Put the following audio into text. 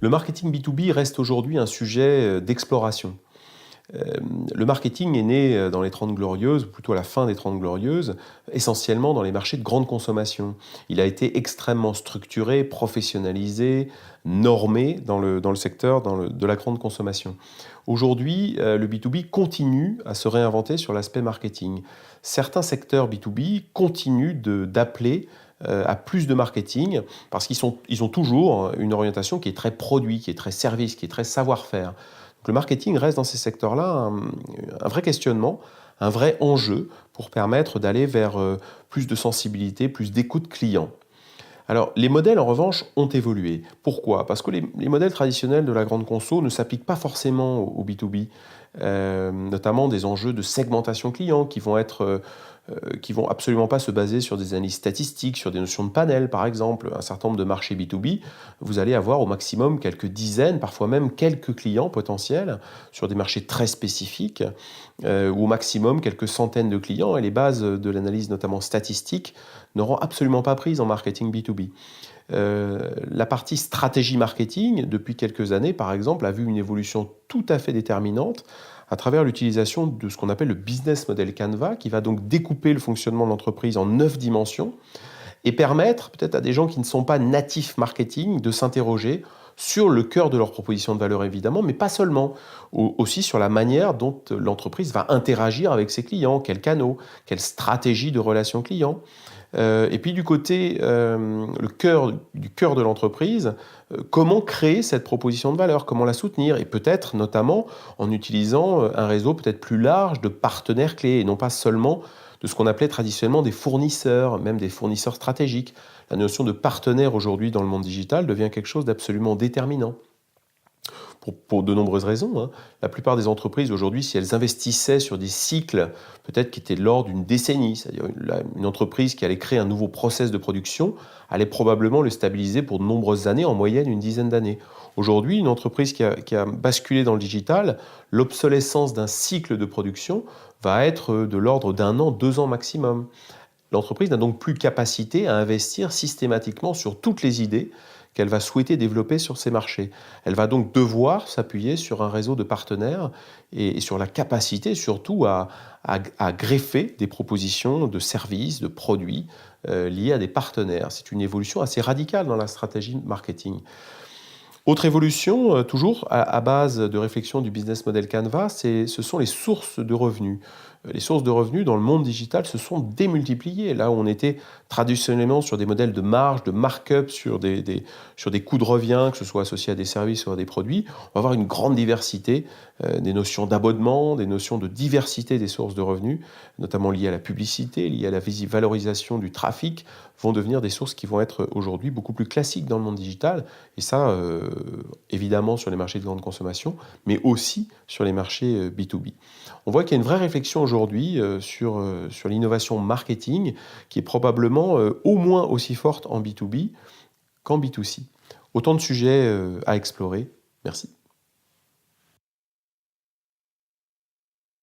Le marketing B2B reste aujourd'hui un sujet d'exploration. Le marketing est né dans les 30 Glorieuses, ou plutôt à la fin des 30 Glorieuses, essentiellement dans les marchés de grande consommation. Il a été extrêmement structuré, professionnalisé, normé dans le secteur de la grande consommation. Aujourd'hui, le B2B continue à se réinventer sur l'aspect marketing. Certains secteurs B2B continuent d'appeler à plus de marketing parce ils ont toujours une orientation qui est très produit, qui est très service, qui est très savoir-faire. Donc le marketing reste dans ces secteurs-là un vrai questionnement, un vrai enjeu pour permettre d'aller vers plus de sensibilité, plus d'écoute client. Alors, les modèles, en revanche, ont évolué. Pourquoi? Parce que les modèles traditionnels de la grande conso ne s'appliquent pas forcément au B2B, notamment des enjeux de segmentation client qui vont absolument pas se baser sur des analyses statistiques, sur des notions de panel, par exemple. Un certain nombre de marchés B2B, vous allez avoir au maximum quelques dizaines, parfois même quelques clients potentiels sur des marchés très spécifiques, ou au maximum quelques centaines de clients, et les bases de l'analyse, notamment statistique, n'auront absolument pas prise en marketing B2B. La partie stratégie marketing, depuis quelques années, par exemple, a vu une évolution tout à fait déterminante à travers l'utilisation de ce qu'on appelle le business model Canva, qui va donc découper le fonctionnement de l'entreprise en 9 dimensions et permettre peut-être à des gens qui ne sont pas natifs marketing de s'interroger sur le cœur de leur proposition de valeur évidemment, mais pas seulement, aussi sur la manière dont l'entreprise va interagir avec ses clients, quels canaux, quelle stratégie de relation client. Et puis du côté du cœur de l'entreprise, comment créer cette proposition de valeur, comment la soutenir, et peut-être notamment en utilisant un réseau peut-être plus large de partenaires clés, et non pas seulement de ce qu'on appelait traditionnellement des fournisseurs, même des fournisseurs stratégiques. La notion de partenaire aujourd'hui dans le monde digital devient quelque chose d'absolument déterminant. Pour de nombreuses raisons, hein. La plupart des entreprises aujourd'hui, si elles investissaient sur des cycles peut-être qui étaient de l'ordre d'une décennie, c'est-à-dire une entreprise qui allait créer un nouveau process de production, allait probablement le stabiliser pour de nombreuses années, en moyenne une dizaine d'années. Aujourd'hui, une entreprise qui a basculé dans le digital, l'obsolescence d'un cycle de production va être de l'ordre d'un an, 2 ans maximum. L'entreprise n'a donc plus capacité à investir systématiquement sur toutes les idées qu'elle va souhaiter développer sur ces marchés. Elle va donc devoir s'appuyer sur un réseau de partenaires et sur la capacité surtout à greffer des propositions de services, de produits liés à des partenaires. C'est une évolution assez radicale dans la stratégie marketing. Autre évolution, toujours à base de réflexion du business model Canva, ce sont les sources de revenus. Les sources de revenus dans le monde digital se sont démultipliées. Là où on était traditionnellement sur des modèles de marge, de markup, sur des coûts de revient, que ce soit associés à des services ou à des produits, on va avoir une grande diversité, des notions d'abonnement, des notions de diversité des sources de revenus, notamment liées à la publicité, liées à la valorisation du trafic, vont devenir des sources qui vont être aujourd'hui beaucoup plus classiques dans le monde digital. Et ça, évidemment sur les marchés de grande consommation, mais aussi sur les marchés B2B. On voit qu'il y a une vraie réflexion aujourd'hui sur l'innovation marketing qui est probablement au moins aussi forte en B2B qu'en B2C. Autant de sujets à explorer. Merci.